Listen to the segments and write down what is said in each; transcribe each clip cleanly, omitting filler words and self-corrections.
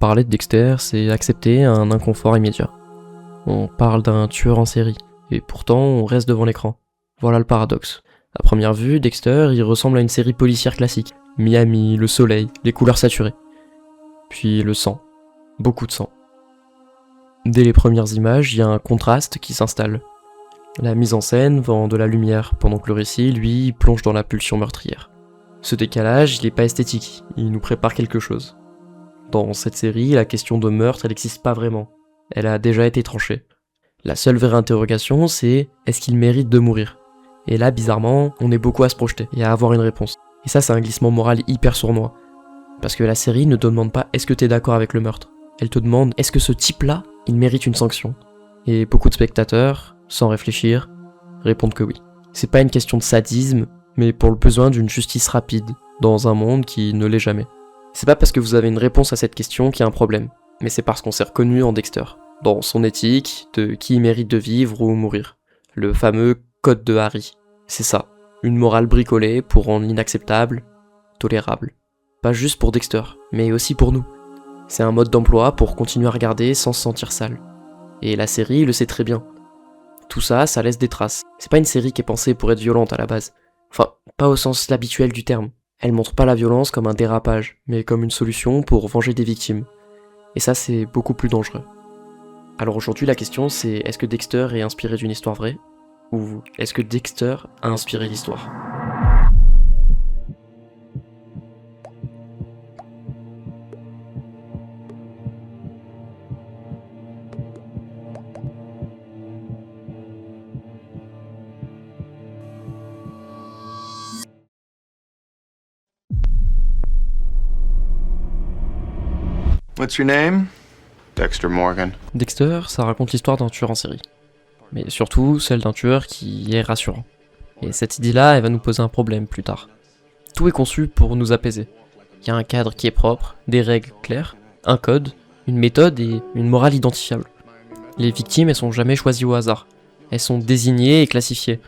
Parler de Dexter, c'est accepter un inconfort immédiat. On parle d'un tueur en série, et pourtant on reste devant l'écran. Voilà le paradoxe. À première vue, Dexter, il ressemble à une série policière classique. Miami, le soleil, les couleurs saturées. Puis le sang. Beaucoup de sang. Dès les premières images, il y a un contraste qui s'installe. La mise en scène vend de la lumière, pendant que le récit, lui, plonge dans la pulsion meurtrière. Ce décalage, il n'est pas esthétique, il nous prépare quelque chose. Dans cette série, la question de meurtre, elle n'existe pas vraiment. Elle a déjà été tranchée. La seule vraie interrogation, c'est est-ce qu'il mérite de mourir ? Et là, bizarrement, on est beaucoup à se projeter et à avoir une réponse. Et ça, c'est un glissement moral hyper sournois. Parce que la série ne te demande pas est-ce que t'es d'accord avec le meurtre. Elle te demande est-ce que ce type-là, il mérite une sanction ? Et beaucoup de spectateurs, sans réfléchir, répondent que oui. C'est pas une question de sadisme, mais pour le besoin d'une justice rapide, dans un monde qui ne l'est jamais. C'est pas parce que vous avez une réponse à cette question qu'il y a un problème, mais c'est parce qu'on s'est reconnu en Dexter, dans son éthique de qui mérite de vivre ou mourir. Le fameux code de Harry. C'est ça, une morale bricolée pour rendre l'inacceptable tolérable. Pas juste pour Dexter, mais aussi pour nous. C'est un mode d'emploi pour continuer à regarder sans se sentir sale. Et la série le sait très bien. Tout ça, ça laisse des traces. C'est pas une série qui est pensée pour être violente à la base. Enfin, pas au sens habituel du terme. Elle montre pas la violence comme un dérapage, mais comme une solution pour venger des victimes. Et ça, c'est beaucoup plus dangereux. Alors aujourd'hui, la question c'est est-ce que Dexter est inspiré d'une histoire vraie ? Ou est-ce que Dexter a inspiré l'histoire ? What's your name? Dexter Morgan. Dexter, ça raconte l'histoire d'un tueur en série. Mais surtout, celle d'un tueur qui est rassurant. Et cette idée-là, elle va nous poser un problème plus tard. Tout est conçu pour nous apaiser. Il y a un cadre qui est propre, des règles claires, un code, une méthode et une morale identifiable. Les victimes, elles sont jamais choisies au hasard. Elles sont désignées et classifiées.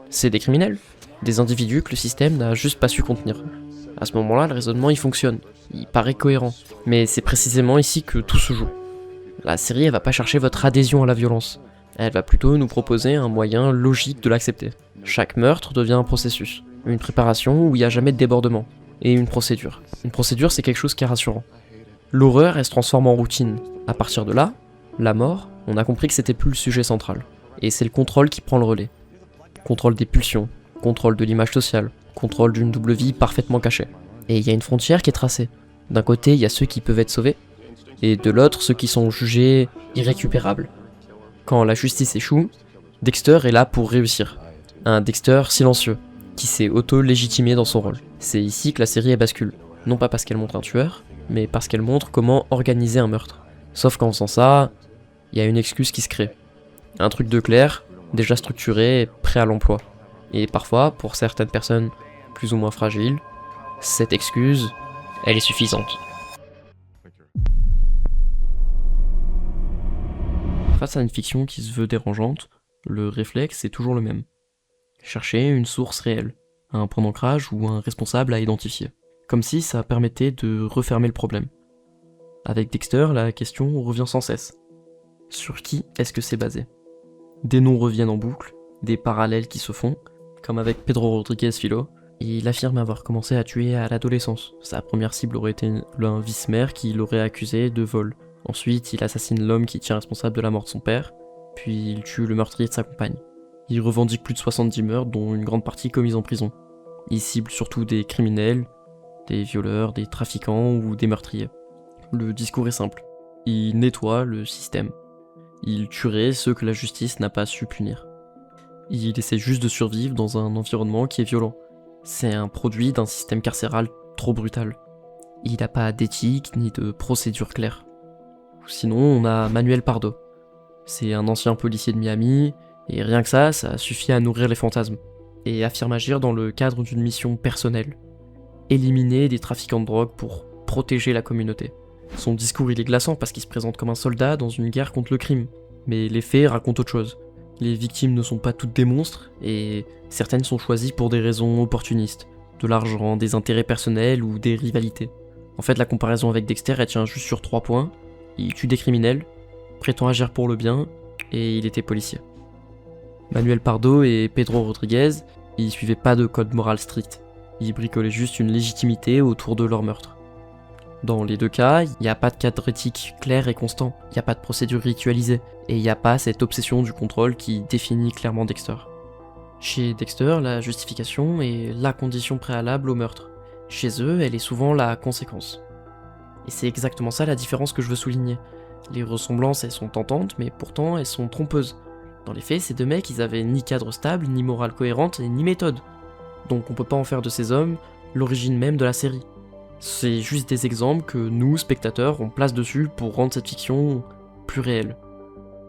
C'est des criminels, des individus que le système n'a juste pas su contenir. À ce moment-là, le raisonnement, il fonctionne. Il paraît cohérent. Mais c'est précisément ici que tout se joue. La série, elle va pas chercher votre adhésion à la violence. Elle va plutôt nous proposer un moyen logique de l'accepter. Chaque meurtre devient un processus. Une préparation où il n'y a jamais de débordement. Et une procédure. Une procédure, c'est quelque chose qui est rassurant. L'horreur, elle se transforme en routine. À partir de là, la mort, on a compris que c'était plus le sujet central. Et c'est le contrôle qui prend le relais. Contrôle des pulsions, contrôle de l'image sociale, contrôle d'une double vie parfaitement cachée. Et il y a une frontière qui est tracée. D'un côté, il y a ceux qui peuvent être sauvés, et de l'autre, ceux qui sont jugés irrécupérables. Quand la justice échoue, Dexter est là pour réussir. Un Dexter silencieux, qui s'est auto-légitimé dans son rôle. C'est ici que la série bascule. Non pas parce qu'elle montre un tueur, mais parce qu'elle montre comment organiser un meurtre. Sauf qu'en faisant ça, il y a une excuse qui se crée. Un truc de clair, déjà structuré, prêt à l'emploi. Et parfois, pour certaines personnes plus ou moins fragiles, cette excuse, elle est suffisante. Face à une fiction qui se veut dérangeante, le réflexe est toujours le même. Chercher une source réelle, un point d'ancrage ou un responsable à identifier. Comme si ça permettait de refermer le problème. Avec Dexter, la question revient sans cesse. Sur qui est-ce que c'est basé ? Des noms reviennent en boucle, des parallèles qui se font, comme avec Pedro Rodriguez Filo. Il affirme avoir commencé à tuer à l'adolescence. Sa première cible aurait été un vice-maire qui l'aurait accusé de vol. Ensuite, il assassine l'homme qui tient responsable de la mort de son père, puis il tue le meurtrier de sa compagne. Il revendique plus de 70 meurtres, dont une grande partie commise en prison. Il cible surtout des criminels, des violeurs, des trafiquants ou des meurtriers. Le discours est simple. Il nettoie le système. Il tuerait ceux que la justice n'a pas su punir. Il essaie juste de survivre dans un environnement qui est violent. C'est un produit d'un système carcéral trop brutal. Il n'a pas d'éthique ni de procédure claire. Sinon, on a Manuel Pardo. C'est un ancien policier de Miami, et rien que ça suffit à nourrir les fantasmes, et affirme agir dans le cadre d'une mission personnelle. Éliminer des trafiquants de drogue pour protéger la communauté. Son discours il est glaçant parce qu'il se présente comme un soldat dans une guerre contre le crime, mais les faits racontent autre chose. Les victimes ne sont pas toutes des monstres, et certaines sont choisies pour des raisons opportunistes, de l'argent, des intérêts personnels ou des rivalités. En fait, la comparaison avec Dexter, elle tient juste sur 3 points. Il tue des criminels, prétend agir pour le bien, et il était policier. Manuel Pardo et Pedro Rodriguez, ils suivaient pas de code moral strict. Ils bricolaient juste une légitimité autour de leur meurtre. Dans les 2 cas, il n'y a pas de cadre éthique clair et constant, il n'y a pas de procédure ritualisée, et il n'y a pas cette obsession du contrôle qui définit clairement Dexter. Chez Dexter, la justification est la condition préalable au meurtre. Chez eux, elle est souvent la conséquence. Et c'est exactement ça la différence que je veux souligner. Les ressemblances, elles sont tentantes, mais pourtant elles sont trompeuses. Dans les faits, ces 2 mecs, ils avaient ni cadre stable, ni morale cohérente, et ni méthode. Donc on peut pas en faire de ces hommes l'origine même de la série. C'est juste des exemples que nous, spectateurs, on place dessus pour rendre cette fiction plus réelle.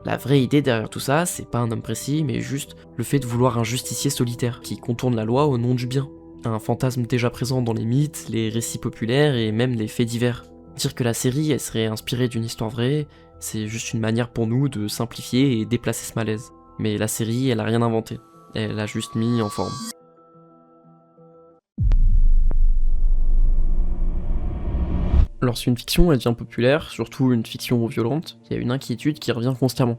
La vraie idée derrière tout ça, c'est pas un homme précis, mais juste le fait de vouloir un justicier solitaire, qui contourne la loi au nom du bien. Un fantasme déjà présent dans les mythes, les récits populaires et même les faits divers. Dire que la série, elle serait inspirée d'une histoire vraie, c'est juste une manière pour nous de simplifier et déplacer ce malaise. Mais la série, elle a rien inventé. Elle a juste mis en forme. Lorsqu'une fiction elle devient populaire, surtout une fiction violente, il y a une inquiétude qui revient constamment.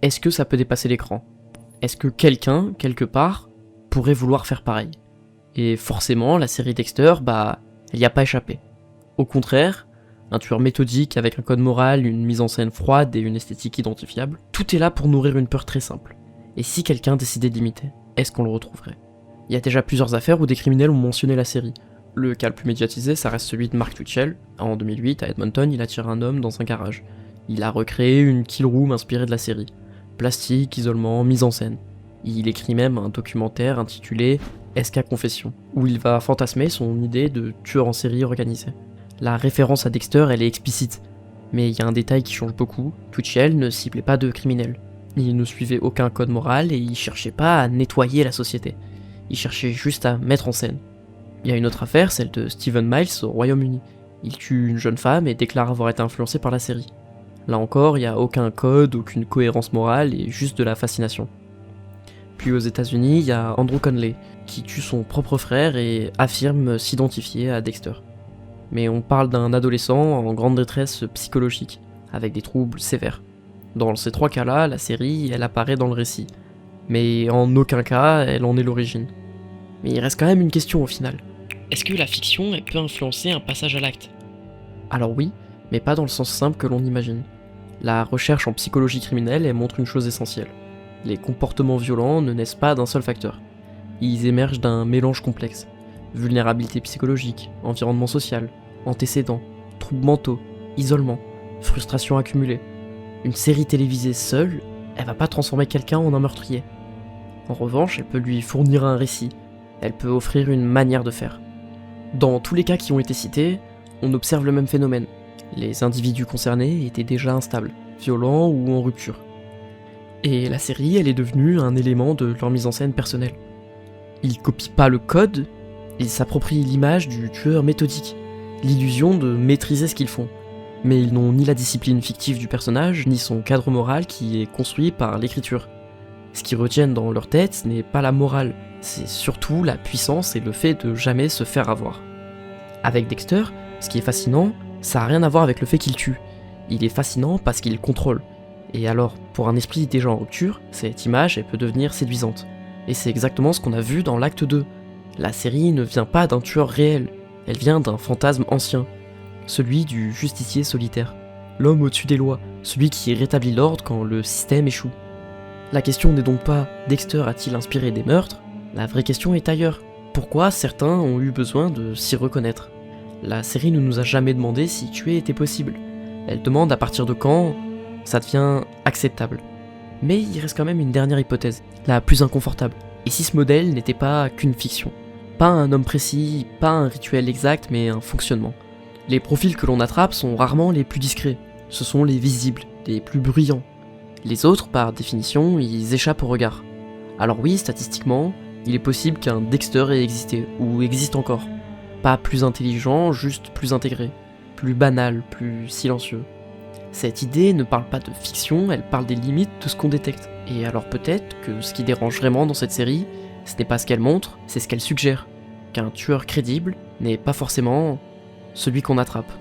Est-ce que ça peut dépasser l'écran ? Est-ce que quelqu'un, quelque part, pourrait vouloir faire pareil ? Et forcément, la série Dexter, elle y a pas échappé. Au contraire, un tueur méthodique avec un code moral, une mise en scène froide et une esthétique identifiable, tout est là pour nourrir une peur très simple. Et si quelqu'un décidait d'imiter, est-ce qu'on le retrouverait ? Il y a déjà plusieurs affaires où des criminels ont mentionné la série. Le cas le plus médiatisé, ça reste celui de Mark Twitchell. En 2008, à Edmonton, il attire un homme dans un garage. Il a recréé une kill room inspirée de la série. Plastique, isolement, mise en scène. Il écrit même un documentaire intitulé SK Confession, où il va fantasmer son idée de tueur en série organisé. La référence à Dexter, elle est explicite. Mais il y a un détail qui change beaucoup, Twitchell ne ciblait pas de criminels. Il ne suivait aucun code moral et il cherchait pas à nettoyer la société. Il cherchait juste à mettre en scène. Il y a une autre affaire, celle de Stephen Miles au Royaume-Uni. Il tue une jeune femme et déclare avoir été influencé par la série. Là encore, il n'y a aucun code, aucune cohérence morale et juste de la fascination. Puis aux États-Unis, il y a Andrew Conley, qui tue son propre frère et affirme s'identifier à Dexter. Mais on parle d'un adolescent en grande détresse psychologique, avec des troubles sévères. Dans ces 3 cas-là, la série, elle apparaît dans le récit. Mais en aucun cas, elle en est l'origine. Mais il reste quand même une question au final. Est-ce que la fiction, elle peut influencer un passage à l'acte ? Alors oui, mais pas dans le sens simple que l'on imagine. La recherche en psychologie criminelle, elle montre une chose essentielle. Les comportements violents ne naissent pas d'un seul facteur. Ils émergent d'un mélange complexe. Vulnérabilité psychologique, environnement social, antécédents, troubles mentaux, isolement, frustration accumulée. Une série télévisée seule, elle va pas transformer quelqu'un en un meurtrier. En revanche, elle peut lui fournir un récit, elle peut offrir une manière de faire. Dans tous les cas qui ont été cités, on observe le même phénomène. Les individus concernés étaient déjà instables, violents ou en rupture. Et la série, elle est devenue un élément de leur mise en scène personnelle. Ils copient pas le code, ils s'approprient l'image du tueur méthodique, l'illusion de maîtriser ce qu'ils font. Mais ils n'ont ni la discipline fictive du personnage, ni son cadre moral qui est construit par l'écriture. Ce qu'ils retiennent dans leur tête, ce n'est pas la morale, c'est surtout la puissance et le fait de jamais se faire avoir. Avec Dexter, ce qui est fascinant, ça n'a rien à voir avec le fait qu'il tue. Il est fascinant parce qu'il contrôle. Et alors, pour un esprit déjà en rupture, cette image elle peut devenir séduisante. Et c'est exactement ce qu'on a vu dans l'acte 2. La série ne vient pas d'un tueur réel, elle vient d'un fantasme ancien. Celui du justicier solitaire. L'homme au-dessus des lois, celui qui rétablit l'ordre quand le système échoue. La question n'est donc pas « Dexter a-t-il inspiré des meurtres ?» La vraie question est ailleurs. Pourquoi certains ont eu besoin de s'y reconnaître ? La série ne nous a jamais demandé si tuer était possible. Elle demande à partir de quand ça devient acceptable. Mais il reste quand même une dernière hypothèse, la plus inconfortable. Et si ce modèle n'était pas qu'une fiction ? Pas un homme précis, pas un rituel exact, mais un fonctionnement. Les profils que l'on attrape sont rarement les plus discrets. Ce sont les visibles, les plus bruyants. Les autres, par définition, ils échappent au regard. Alors oui, statistiquement, il est possible qu'un Dexter ait existé, ou existe encore. Pas plus intelligent, juste plus intégré. Plus banal, plus silencieux. Cette idée ne parle pas de fiction, elle parle des limites de ce qu'on détecte. Et alors peut-être que ce qui dérange vraiment dans cette série, ce n'est pas ce qu'elle montre, c'est ce qu'elle suggère. Qu'un tueur crédible n'est pas forcément celui qu'on attrape.